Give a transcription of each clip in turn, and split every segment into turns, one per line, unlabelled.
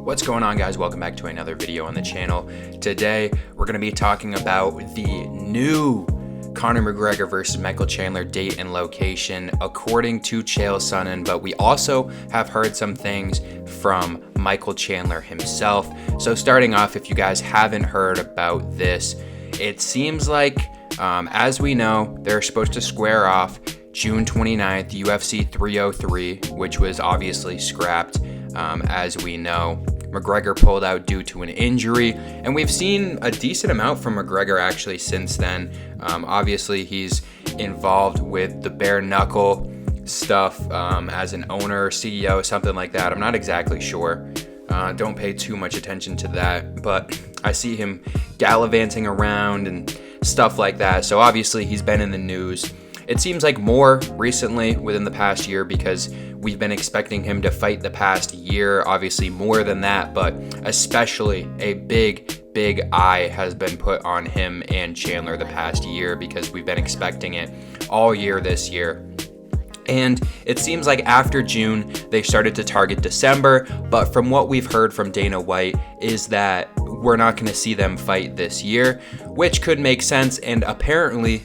What's going on, guys? Welcome back to another video on the channel. Today we're going to be talking about the new Conor McGregor versus Michael Chandler date and location according to Chael Sonnen, but we also have heard some things from Michael Chandler himself. So starting off, if you guys haven't heard about this, it seems like as we know, they're supposed to square off June 29th, UFC 303, which was obviously scrapped. As we know, McGregor pulled out due to an injury, and we've seen a decent amount from McGregor actually since then. Obviously, he's involved with the bare knuckle stuff as an owner, CEO, something like that. I'm not exactly sure. Don't pay too much attention to that, but I see him gallivanting around and stuff like that. So obviously, he's been in the news. It seems like more recently within the past year because we've been expecting him to fight the past year, obviously more than that, but especially a big eye has been put on him and Chandler the past year because we've been expecting it all year this year. And it seems like after June, they started to target December, but from what we've heard from Dana White is that we're not going to see them fight this year, which could make sense, and apparently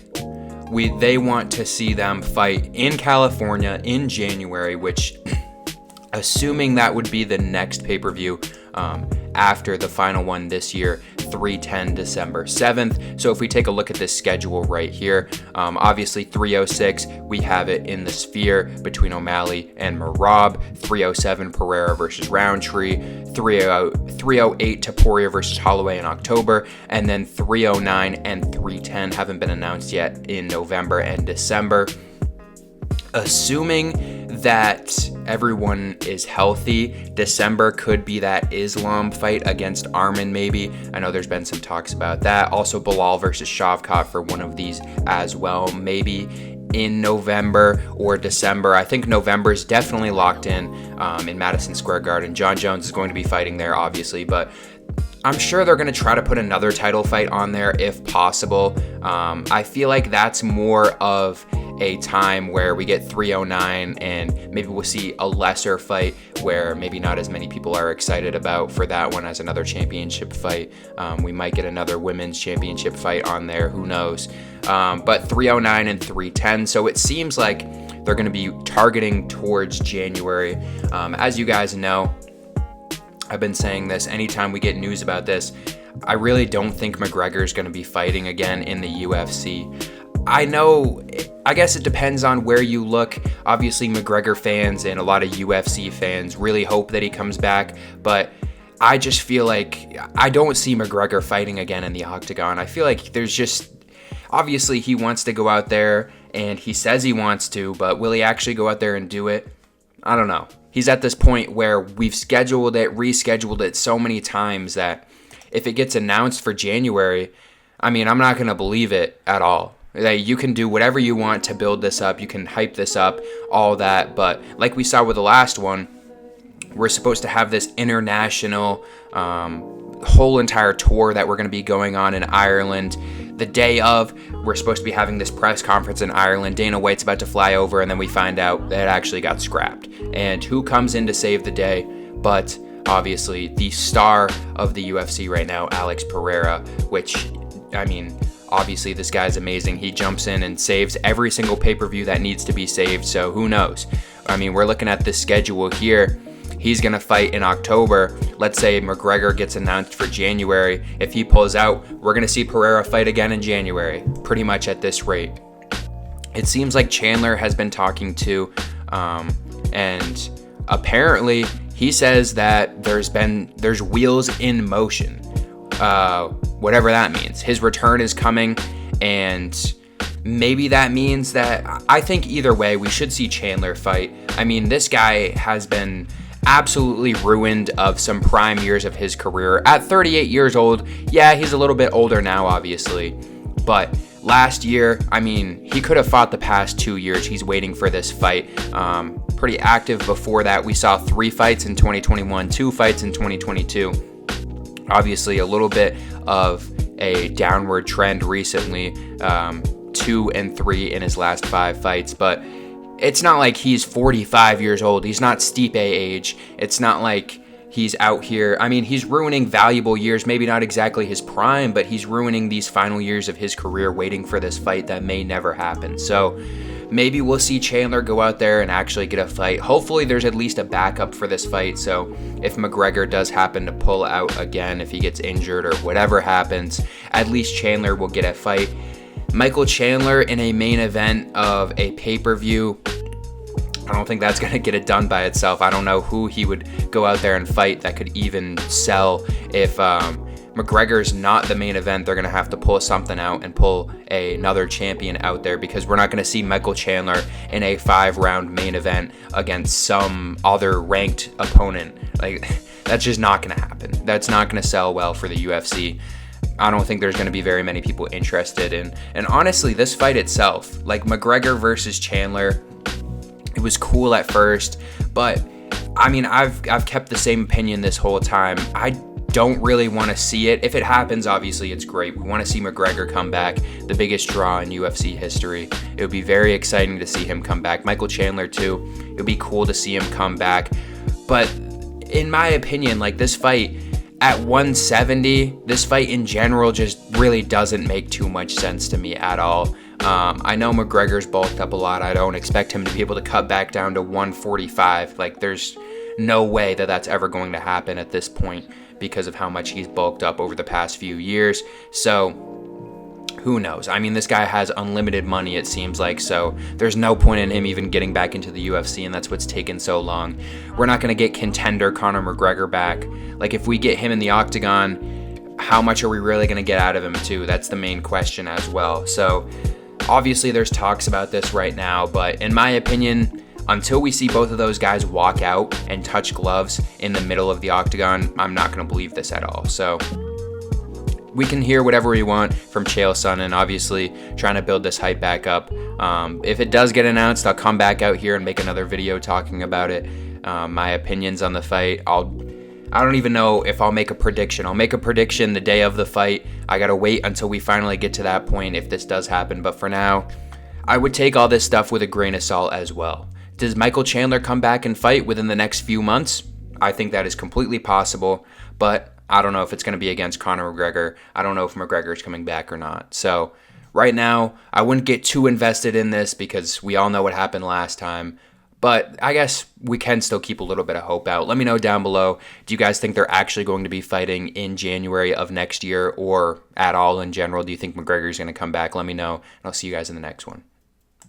they want to see them fight in California in January, which, assuming that would be the next pay-per-view after the final one this year, 3/10, December 7th. So if we take a look at this schedule right here, obviously 306, we have it in the Sphere between O'Malley and Merab, 307 Pereira versus Roundtree, 308 Topuria versus Holloway in October, and then 309 and 310 haven't been announced yet in November and December. Assuming that everyone is healthy, December could be that Islam fight against Arman maybe. I know there's been some talks about that. Also Bilal versus Shavkat for one of these as well, maybe in November or December. I think November is definitely locked in Madison Square Garden. John Jones is going to be fighting there, obviously, but I'm sure they're going to try to put another title fight on there if possible. I feel like that's more of a time where we get 309 and maybe we'll see a lesser fight where maybe not as many people are excited about for that one as another championship fight. We might get another women's championship fight on there, who knows. But 309 and 310, so it seems like they're going to be targeting towards January. As you guys know, I've been saying this anytime we get news about this, I really don't think McGregor is going to be fighting again in the UFC. I guess it depends on where you look. Obviously, McGregor fans and a lot of UFC fans really hope that he comes back, but I just feel like I don't see McGregor fighting again in the octagon. I feel like there's just, obviously he wants to go out there and he says he wants to, but will he actually go out there and do it? I don't know. He's at this point where we've scheduled it, rescheduled it so many times that if it gets announced for January, I mean, I'm not going to believe it at all. Like, you can do whatever you want to build this up. You can hype this up, all that. But like we saw with the last one, we're supposed to have this international whole entire tour that we're going to be going on in Ireland. The day of, we're supposed to be having this press conference in Ireland. Dana White's about to fly over, and then we find out that it actually got scrapped. And who comes in to save the day but obviously the star of the UFC right now, Alex Pereira, which, I mean, obviously this guy's amazing. He jumps in and saves every single pay-per-view that needs to be saved, so who knows? I mean, we're looking at this schedule here. He's going to fight in October. Let's say McGregor gets announced for January. If he pulls out, we're going to see Pereira fight again in January, pretty much at this rate. It seems like Chandler has been talking to, and apparently he says that there's wheels in motion. Whatever that means. His return is coming, and maybe that means that, I think either way, we should see Chandler fight. I mean, this guy has been absolutely ruined of some prime years of his career. At 38 years old, yeah, he's a little bit older now, obviously, but last year, I mean, he could have fought the past 2 years. He's waiting for this fight. Pretty active before that. We saw 3 fights in 2021, 2 fights in 2022. Obviously, a little bit of a downward trend recently, 2 and 3 in his last 5 fights, but it's not like he's 45 years old. He's not Stipe age. It's not like He's out here. I mean, he's ruining valuable years, maybe not exactly his prime, but he's ruining these final years of his career waiting for this fight that may never happen. So maybe we'll see Chandler go out there and actually get a fight. Hopefully there's at least a backup for this fight. So if McGregor does happen to pull out again, if he gets injured or whatever happens, at least Chandler will get a fight. Michael Chandler in a main event of a pay-per-view, I don't think that's going to get it done by itself. I don't know who he would go out there and fight that could even sell. If McGregor's not the main event, they're going to have to pull something out and pull another champion out there, because we're not going to see Michael Chandler in a 5-round main event against some other ranked opponent. Like, that's just not going to happen. That's not going to sell well for the UFC. I don't think there's going to be very many people interested in. And honestly, this fight itself, like McGregor versus Chandler, it was cool at first, but I mean, I've kept the same opinion this whole time. I don't really want to see it. If it happens, obviously it's great. We want to see McGregor come back, the biggest draw in UFC history. It would be very exciting to see him come back. Michael Chandler too. It would be cool to see him come back. But in my opinion, like, this fight at 170, this fight in general just really doesn't make too much sense to me at all. I know McGregor's bulked up a lot. I don't expect him to be able to cut back down to 145. Like, there's no way that that's ever going to happen at this point because of how much he's bulked up over the past few years. So who knows? I mean, this guy has unlimited money, it seems like, so there's no point in him even getting back into the UFC, and that's what's taken so long. We're not going to get contender Conor McGregor back. Like, if we get him in the octagon, how much are we really going to get out of him too? That's the main question as well. So obviously there's talks about this right now, but in my opinion, until we see both of those guys walk out and touch gloves in the middle of the octagon, I'm not going to believe this at all. So we can hear whatever we want from Chael Sonnen, obviously trying to build this hype back up. If it does get announced, I'll come back out here and make another video talking about it, my opinions on the fight. I don't even know if I'll make a prediction. I'll make a prediction the day of the fight. I gotta wait until we finally get to that point if this does happen. But for now, I would take all this stuff with a grain of salt as well. Does Michael Chandler come back and fight within the next few months? I think that is completely possible, but I don't know if it's going to be against Conor McGregor. I don't know if McGregor is coming back or not. So right now, I wouldn't get too invested in this because we all know what happened last time. But I guess we can still keep a little bit of hope out. Let me know down below. Do you guys think they're actually going to be fighting in January of next year or at all in general? Do you think McGregor's going to come back? Let me know, and I'll see you guys in the next one.